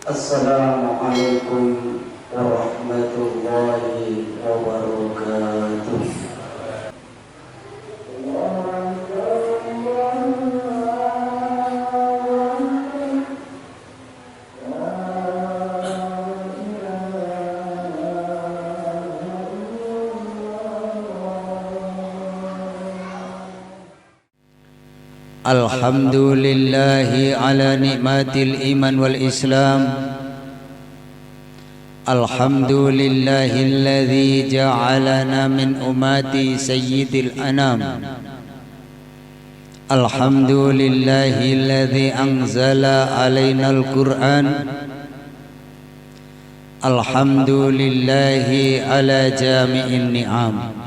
Assalamualaikum warahmatullahi wabarakatuh. Alhamdulillahi ala nikmatil iman wal islam. Alhamdulillahi alladhi ja'alana min umati sayyidil anam. Alhamdulillahi alladhi anzala alaina al-Qur'an. Alhamdulillahi ala jami'in ni'am.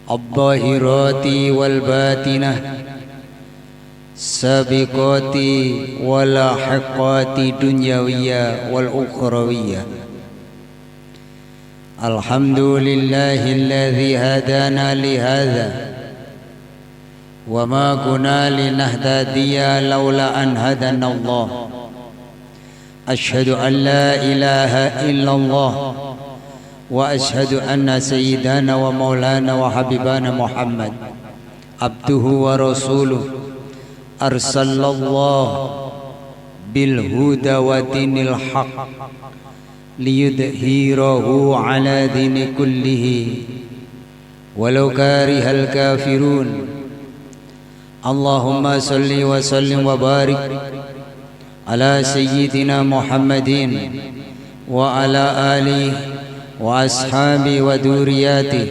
Al-Zahirati wal-Batinah, Sabiqati wal-Lahiqati dunyawiyah wal-ukhrawiyah. Alhamdulillahi alladhi hadana lihadha wa ma kunna linahtadiya lawla an hadana Allah. Ashhadu an la ilaha illallah wa ashhadu anna sayyidana wa maulana wa habibana Muhammad abduhu wa rasuluh arsalallahu bil huda wa dinil haq liyudhhirahu ala dini kullihi walau karihal kafirun. Allahumma salli wa sallim wa barik ala sayyidina Muhammadin wa ala alihi wa ashabi wa duriyati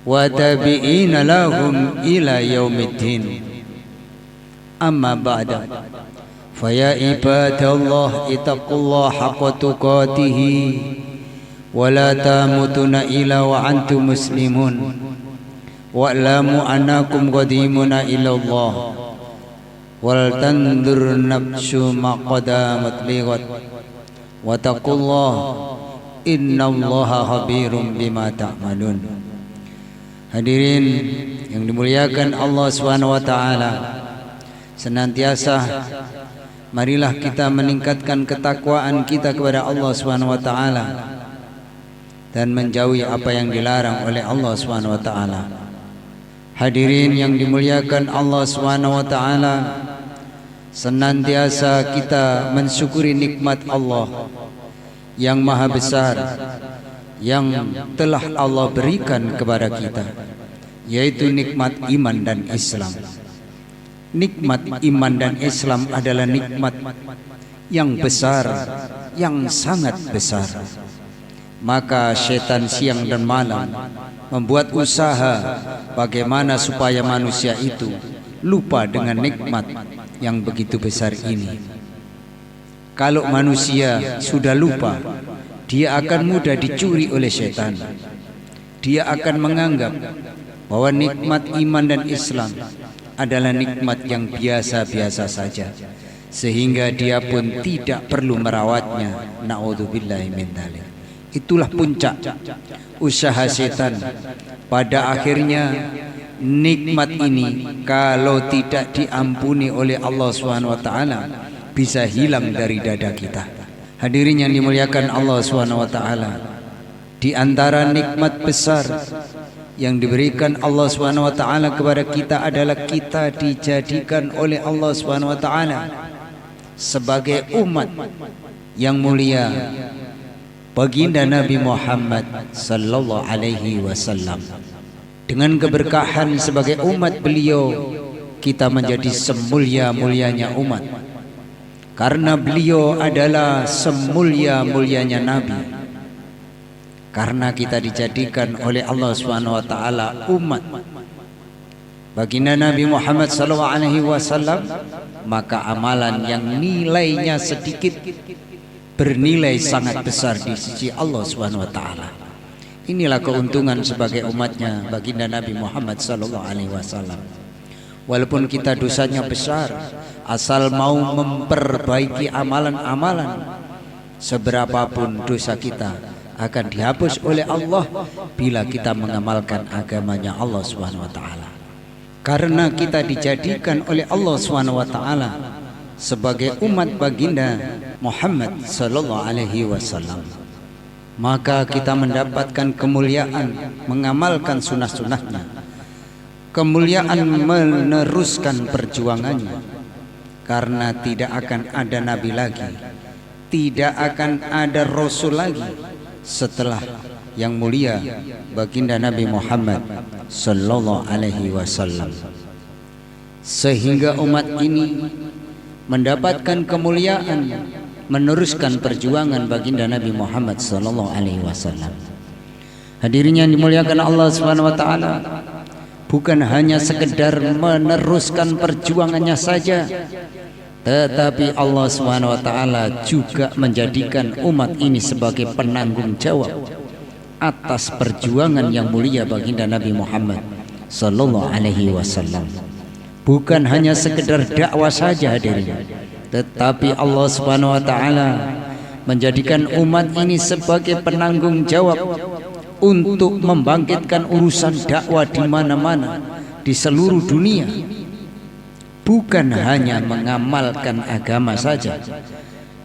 wa tabi'ina lahum ila yaumiddin. Amma ba'da, faya ibadallah ittaqullah haqqa tuqatihi wa la tamutunna illa wa antum muslimun wa'lamu annakum qadimuna ila Allah wal tandur nafsu ma qadamat lighat wa taqullah innallaha khabirum bima ta'malun. Hadirin yang dimuliakan Allah Subhanahu wa taala, senantiasa marilah kita meningkatkan ketakwaan kita kepada Allah Subhanahu wa taala dan menjauhi apa yang dilarang oleh Allah Subhanahu wa taala. Hadirin yang dimuliakan Allah Subhanahu wa taala, senantiasa kita mensyukuri nikmat Allah yang maha besar yang telah Allah berikan kepada kita, yaitu nikmat iman dan Islam. Nikmat iman dan Islam adalah nikmat yang besar, yang sangat besar. Maka setan siang dan malam membuat usaha bagaimana supaya manusia itu lupa dengan nikmat yang begitu besar ini. Kalau manusia sudah lupa, dia akan mudah dicuri oleh setan. Dia akan menganggap bahwa nikmat iman dan Islam adalah nikmat yang biasa-biasa saja, sehingga dia pun tidak perlu merawatnya. Na'udzubillahi min dzalik. Itulah puncak usaha setan. Pada akhirnya nikmat ini kalau tidak diampuni oleh Allah Subhanahu wa taala bisa hilang dari dada kita. Hadirin yang dimuliakan Allah Subhanahu wa taala, di antara nikmat besar yang diberikan Allah Subhanahu wa taala kepada kita adalah kita dijadikan oleh Allah Subhanahu wa taala sebagai umat yang mulia, baginda Nabi Muhammad sallallahu alaihi wasallam. Dengan keberkahan sebagai umat beliau, kita menjadi semulia-mulianya umat. Karena beliau adalah semulia-mulianya Nabi. Karena kita dijadikan oleh Allah Subhanahu wa taala umat baginda Nabi Muhammad sallallahu alaihi wasallam, maka amalan yang nilainya sedikit bernilai sangat besar di sisi Allah Subhanahu wa taala. Inilah keuntungan sebagai umatnya baginda Nabi Muhammad sallallahu alaihi wasallam. Walaupun kita dosanya besar, asal mau memperbaiki amalan-amalan, seberapapun dosa kita akan dihapus oleh Allah bila kita mengamalkan agamanya Allah Subhanahu wa taala. Karena kita dijadikan oleh Allah Subhanahu wa taala sebagai umat baginda Muhammad sallallahu alaihi wasallam, maka kita mendapatkan kemuliaan mengamalkan sunnah-sunnahnya, kemuliaan meneruskan perjuangannya, karena tidak akan ada nabi lagi, tidak akan ada rasul lagi setelah yang mulia baginda Nabi Muhammad sallallahu alaihi wasallam. Sehingga umat ini mendapatkan kemuliaan meneruskan perjuangan baginda Nabi Muhammad sallallahu alaihi wasallam. Hadirin yang dimuliakan Allah Subhanahu wa taala, bukan hanya sekedar meneruskan perjuangannya saja, tetapi Allah Subhanahu wa taala juga menjadikan umat ini sebagai penanggung jawab atas perjuangan yang mulia baginda Nabi Muhammad sallallahu alaihi wasallam. Bukan hanya sekedar dakwah saja hadirin, tetapi Allah Subhanahu wa taala menjadikan umat ini sebagai penanggung jawab untuk membangkitkan urusan dakwah di mana-mana di seluruh dunia. Bukan hanya mengamalkan agama saja,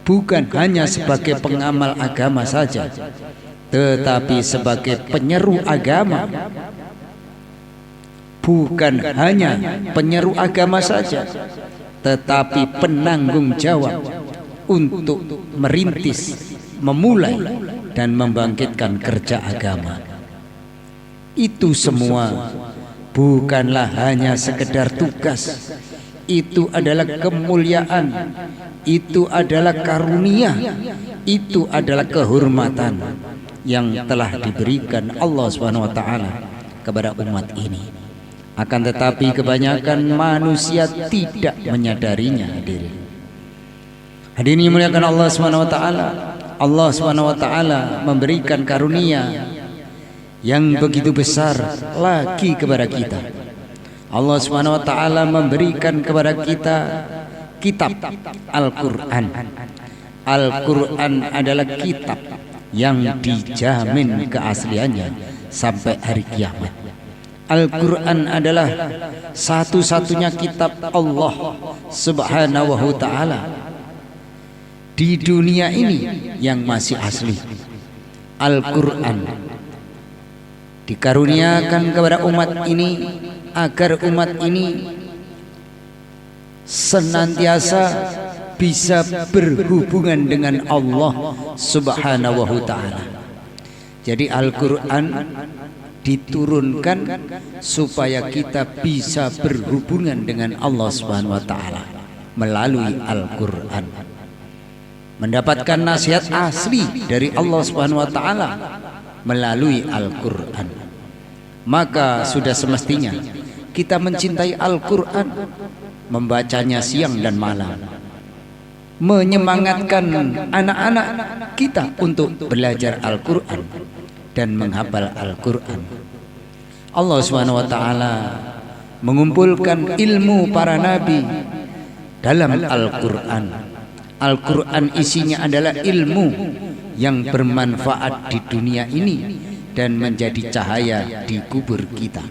bukan hanya sebagai pengamal agama saja, tetapi sebagai penyeru agama. Bukan hanya penyeru agama saja, tetapi penanggung jawab untuk merintis, memulai dan membangkitkan kerja agama. Itu semua bukanlah hanya sekedar tugas, itu adalah kemuliaan, itu adalah karunia, itu adalah kehormatan yang telah diberikan Allah Subhanahu wa taala kepada umat ini. Akan tetapi kebanyakan manusia tidak menyadarinya hadirin. Hadirin yang dimuliakan Allah Subhanahu wa taala, Allah Subhanahu wa taala memberikan karunia yang begitu besar lagi kepada kita. Allah Subhanahu wa taala memberikan kepada kita kitab Al-Qur'an. Al-Qur'an adalah kitab yang dijamin keasliannya sampai hari kiamat. Al-Quran adalah satu-satunya kitab Allah Subhanahu wa ta'ala di dunia ini yang masih asli. Al-Quran dikaruniakan kepada umat ini agar umat ini senantiasa bisa berhubungan dengan Allah Subhanahu wa ta'ala. Jadi Al-Quran diturunkan supaya kita bisa berhubungan dengan Allah Subhanahu wa taala melalui Al-Qur'an. Mendapatkan nasihat asli dari Allah Subhanahu wa taala melalui Al-Qur'an. Maka sudah semestinya kita mencintai Al-Qur'an, membacanya siang dan malam, menyemangatkan anak-anak kita untuk belajar Al-Qur'an dan menghafal Al-Qur'an. Allah Subhanahu wa taala mengumpulkan ilmu para nabi dalam Al-Qur'an. Al-Qur'an isinya adalah ilmu yang bermanfaat di dunia ini dan menjadi cahaya di kubur kita.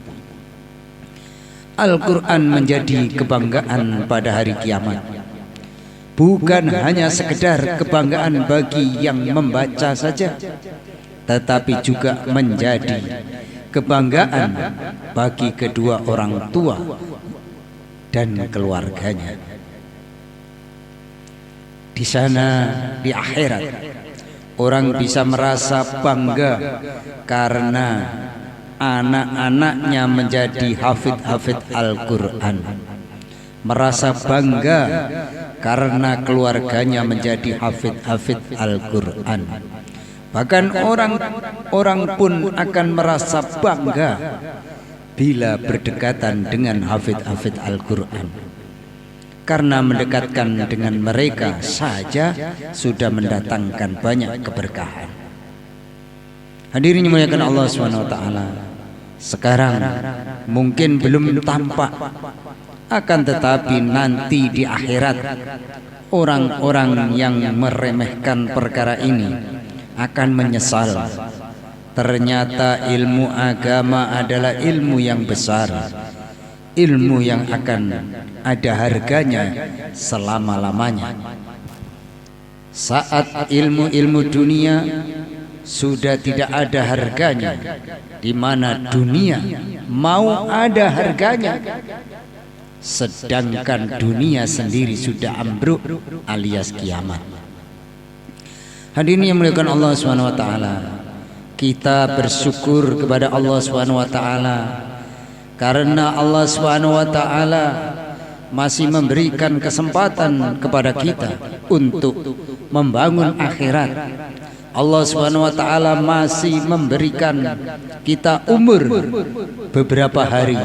Al-Qur'an menjadi kebanggaan pada hari kiamat. Bukan hanya sekedar kebanggaan bagi yang membaca saja, tetapi juga menjadi kebanggaan bagi kedua orang tua dan keluarganya. Di sana di akhirat orang bisa merasa bangga karena anak-anaknya menjadi hafid-hafid Al-Qur'an, merasa bangga karena keluarganya menjadi hafid-hafid Al-Qur'an. Bahkan orang pun akan merasa bangga bila berdekatan dengan hafid-hafid Al-Qur'an, karena mendekatkan dengan mereka saja sudah mendatangkan banyak keberkahan. Hadirin yang dimuliakan Allah Subhanahu wa taala, sekarang mungkin belum tampak, akan tetapi nanti di akhirat orang-orang yang meremehkan perkara ini akan menyesal. Ternyata ilmu agama adalah ilmu yang besar, ilmu yang akan ada harganya selama-lamanya. Saat ilmu-ilmu dunia sudah tidak ada harganya, di mana dunia mau ada harganya, sedangkan dunia sendiri sudah ambruk alias kiamat. Hadirin yang muliakan Allah Subhanahu wa taala, kita bersyukur kepada Allah Subhanahu wa taala karena Allah Subhanahu wa taala masih memberikan kesempatan kepada kita untuk membangun akhirat. Allah Subhanahu wa taala masih memberikan kita umur beberapa hari.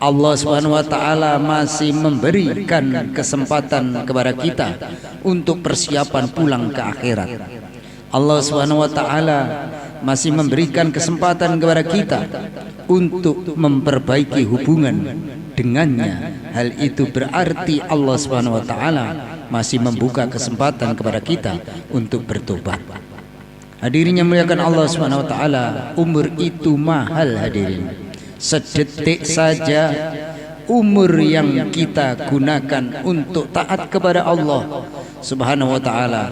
Allah Subhanahu wa taala masih memberikan kesempatan kepada kita untuk persiapan pulang ke akhirat. Allah Subhanahu wa taala masih memberikan kesempatan kepada kita untuk memperbaiki hubungan dengannya. Hal itu berarti Allah Subhanahu wa taala masih membuka kesempatan kepada kita untuk bertobat. Hadirin yang muliakan Allah Subhanahu wa taala, umur itu mahal hadirin. Sedetik saja umur yang kita gunakan untuk taat kepada Allah Subhanahu wa taala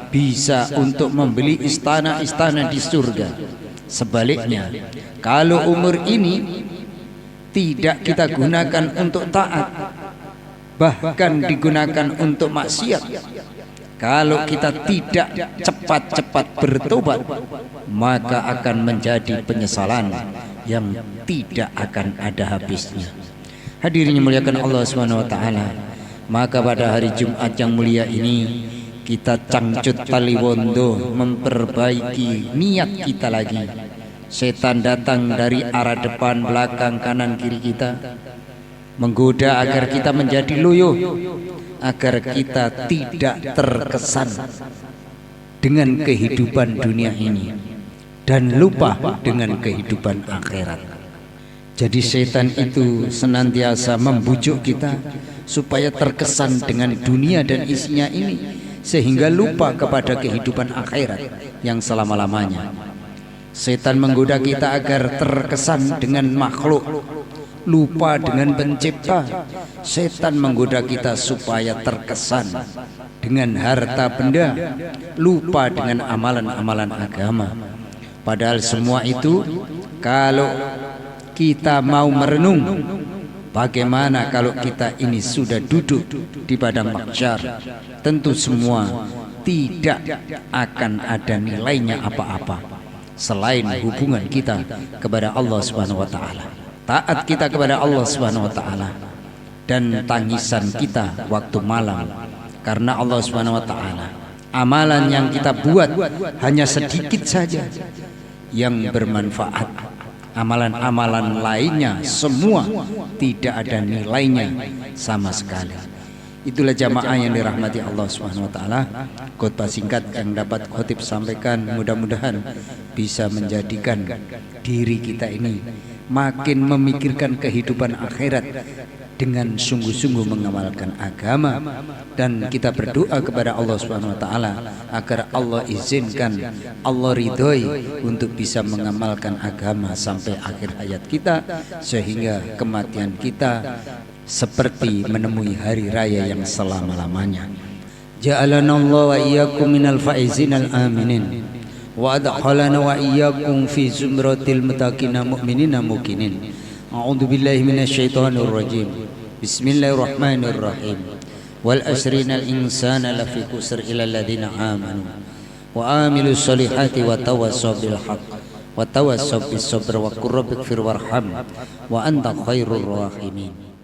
bisa untuk membeli istana-istana di surga. Sebaliknya, kalau umur ini tidak kita gunakan untuk taat, bahkan digunakan untuk maksiat, kalau kita tidak cepat-cepat bertobat, maka akan menjadi penyesalan yang tidak akan ada habisnya. Hadirin yang muliakan Allah Subhanahu wa taala, maka pada hari Jumat yang mulia ini kita cangcut taliwondo, memperbaiki niat kita lagi. Setan datang dari arah depan, belakang, kanan, kiri kita, menggoda agar kita menjadi loyo, agar kita tidak terkesan dengan kehidupan dunia ini dan lupa dengan kehidupan akhirat. Jadi setan itu senantiasa membujuk kita supaya terkesan dengan dunia dan isinya ini, sehingga lupa kepada kehidupan akhirat yang selama-lamanya. Setan menggoda kita agar terkesan dengan makhluk, lupa dengan pencipta. Setan menggoda kita supaya terkesan dengan harta benda, lupa dengan amalan-amalan agama. Padahal semua itu kalau kita mau merenung, bagaimana kalau kita ini sudah duduk di padang mahsyar, tentu semua tidak akan ada nilainya apa-apa selain hubungan kita kepada Allah Subhanahu wa taala, taat kita kepada Allah Subhanahu wa taala, dan tangisan kita waktu malam karena Allah Subhanahu wa taala. Amalan yang kita buat hanya sedikit saja yang bermanfaat. Amalan-amalan lainnya semua tidak ada nilainya sama sekali. Itulah jamaah yang dirahmati Allah Subhanahu wa taala. Khotbah singkat yang dapat khotib sampaikan mudah-mudahan bisa menjadikan diri kita ini makin memikirkan kehidupan akhirat dengan sungguh-sungguh mengamalkan agama, dan kita berdoa kepada Allah Subhanahu wa taala agar Allah izinkan, Allah ridhoi untuk bisa mengamalkan agama sampai akhir hayat kita, sehingga kematian kita seperti menemui hari raya yang selama-lamanya. Ja'alana Allah wa iyyakum minal faizin al aminin wa adkhalana wa iyyakum fi zumratil muttaqina mu'minina muqinin. A'udzu billahi minasyaitonir rajim. Bismillahirrahmanirrahim. Wal asrinal insana lafi khusr illa alladziina amanu wa amilus solihati wa tawassaw bil haqq wa tawassaw bis sabr wa qur rabbighfir warham wa anta khairur rahimin.